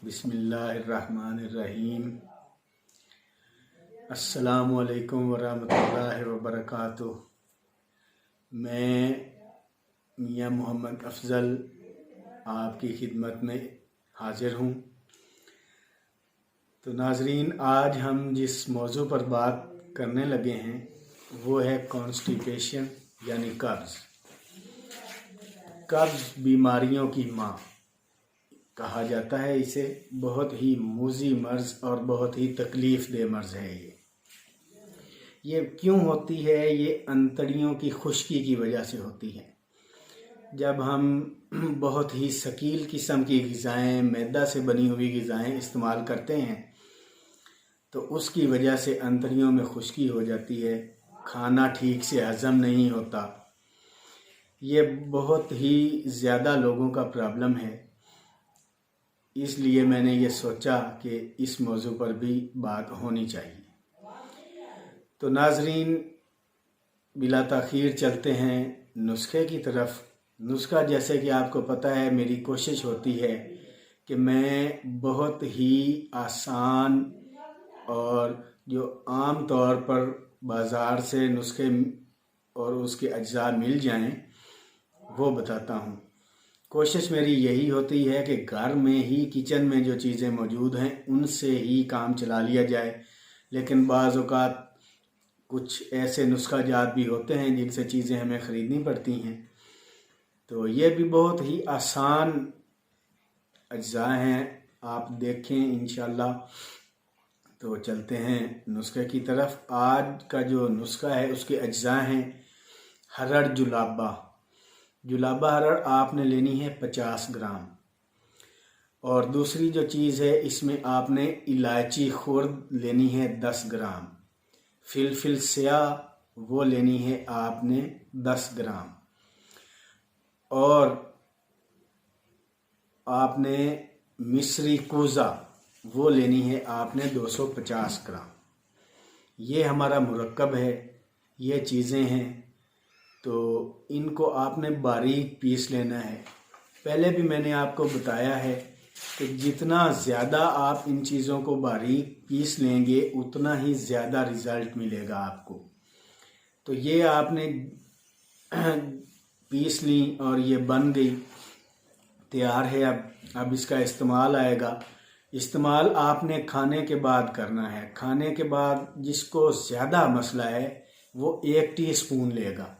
बिस्मिल्लाहिर्रहमानिर्रहीम। अस्सलामु अलैकुम वरहमतुल्लाहि वबरकातुह। मैं मियाँ मोहम्मद अफजल आपकी खिदमत में हाजिर हूँ। तो नाजरीन, आज हम जिस मौजू पर बात करने लगे हैं वो है कॉन्स्टिपेशन यानी कब्ज़। कब्ज़ बीमारियों की माँ कहा जाता है इसे। बहुत ही मूज़ी मर्ज़ और बहुत ही तकलीफ़ दे मर्ज़ है ये क्यों होती है? ये अंतड़ियों की खुश्की की वजह से होती है। जब हम बहुत ही शकील किस्म की ग़िज़ाएँ, मैदा से बनी हुई ग़िज़ाएँ इस्तेमाल करते हैं तो उसकी वजह से अंतड़ियों में खुश्की हो जाती है, खाना ठीक से हज़म नहीं होता। ये बहुत ही ज़्यादा लोगों का प्रॉब्लम है, इसलिए मैंने ये सोचा कि इस मौजू पर भी बात होनी चाहिए। तो नाजरीन, बिला ताख़ीर चलते हैं नुस्खे की तरफ। नुस्खा, जैसे कि आपको पता है, मेरी कोशिश होती है कि मैं बहुत ही आसान और जो आम तौर पर बाज़ार से नुस्खे और उसके अज्जा मिल जाएं वो बताता हूँ। कोशिश मेरी यही होती है कि घर में ही, किचन में जो चीज़ें मौजूद हैं उनसे ही काम चला लिया जाए। लेकिन बाज़ औक़ात कुछ ऐसे नुस्खा जात भी होते हैं जिनसे चीज़ें हमें ख़रीदनी पड़ती हैं। तो ये भी बहुत ही आसान अज्जा हैं, आप देखें इंशाअल्लाह। तो चलते हैं नुस्खे की तरफ। आज का जो नुस्खा है उसके अज्जा हैं हरड़ जुलाबा। जुलाबा हरड़ आपने लेनी है 50 ग्राम। और दूसरी जो चीज़ है, इसमें आपने इलायची खुर्द लेनी है 10 ग्राम। फिलफिल स्याह वो लेनी है आपने 10 ग्राम। और आपने मिस्री कोज़ा वो लेनी है आपने 250 ग्राम। ये हमारा मुरक्कब है, ये चीज़ें हैं। तो इनको आपने बारीक पीस लेना है। पहले भी मैंने आपको बताया है कि जितना ज़्यादा आप इन चीज़ों को बारीक पीस लेंगे उतना ही ज़्यादा रिज़ल्ट मिलेगा आपको। तो ये आपने पीस ली और ये बन गई, तैयार है। अब इसका इस्तेमाल आएगा। इस्तेमाल आपने खाने के बाद करना है। खाने के बाद जिसको ज़्यादा मसला है वो 1 टीस्पून लेगा,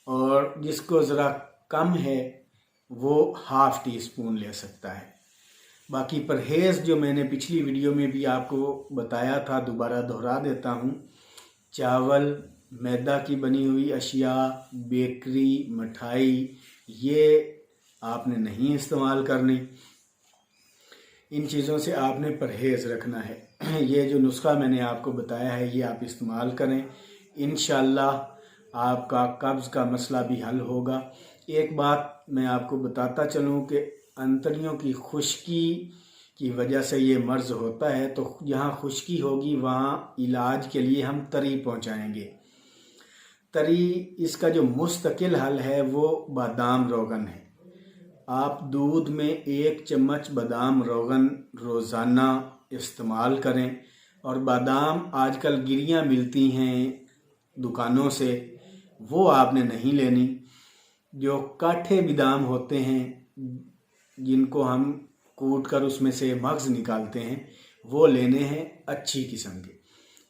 और जिसको ज़रा कम है वो ½ टीस्पून ले सकता है। बाकी परहेज़ जो मैंने पिछली वीडियो में भी आपको बताया था, दोबारा दोहरा देता हूँ। चावल, मैदा की बनी हुई अशिया, बेकरी, मिठाई, ये आपने नहीं इस्तेमाल करनी। इन चीज़ों से आपने परहेज़ रखना है। ये जो नुस्खा मैंने आपको बताया है ये आप इस्तेमाल करें, इंशाअल्लाह आपका कब्ज़ का मसला भी हल होगा। एक बात मैं आपको बताता चलूँ कि अंतड़ियों की खुश्की की वजह से ये मर्ज़ होता है। तो जहाँ खुश्की होगी वहाँ इलाज के लिए हम तरी पहुँचाएँगे। तरी, इसका जो मुस्तकिल हल है वो बादाम रोगन है। आप दूध में 1 चम्मच बादाम रोगन रोज़ाना इस्तेमाल करें। और बादाम आजकल गिरियाँ मिलती हैं दुकानों से, वो आपने नहीं लेनी। जो काठे बादाम होते हैं जिनको हम कूट कर उसमें से मग़ज़ निकालते हैं वो लेने हैं अच्छी किस्म के।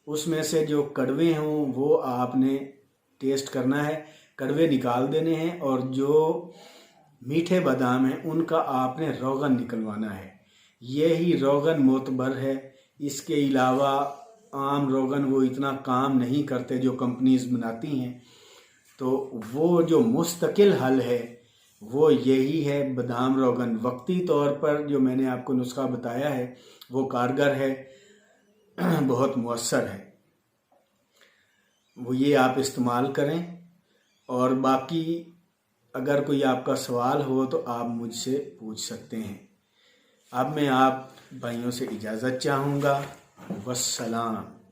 उसमें से जो कड़वे हों वो आपने टेस्ट करना है, कड़वे निकाल देने हैं। और जो मीठे बादाम हैं उनका आपने रोगन निकलवाना है। यही रोगन मोतबर है। इसके अलावा आम रोगन वो इतना काम नहीं करते जो कंपनीज बनाती हैं। तो वो जो मुस्तकिल हल है वो यही है, बादाम रोगन। वक्ती तौर पर जो मैंने आपको नुस्खा बताया है वो कारगर है, बहुत मुअस्सर है। वो ये आप इस्तेमाल करें। और बाकी अगर कोई आपका सवाल हो तो आप मुझसे पूछ सकते हैं। अब मैं आप भाइयों से इजाज़त चाहूँगा। वस्सलाम।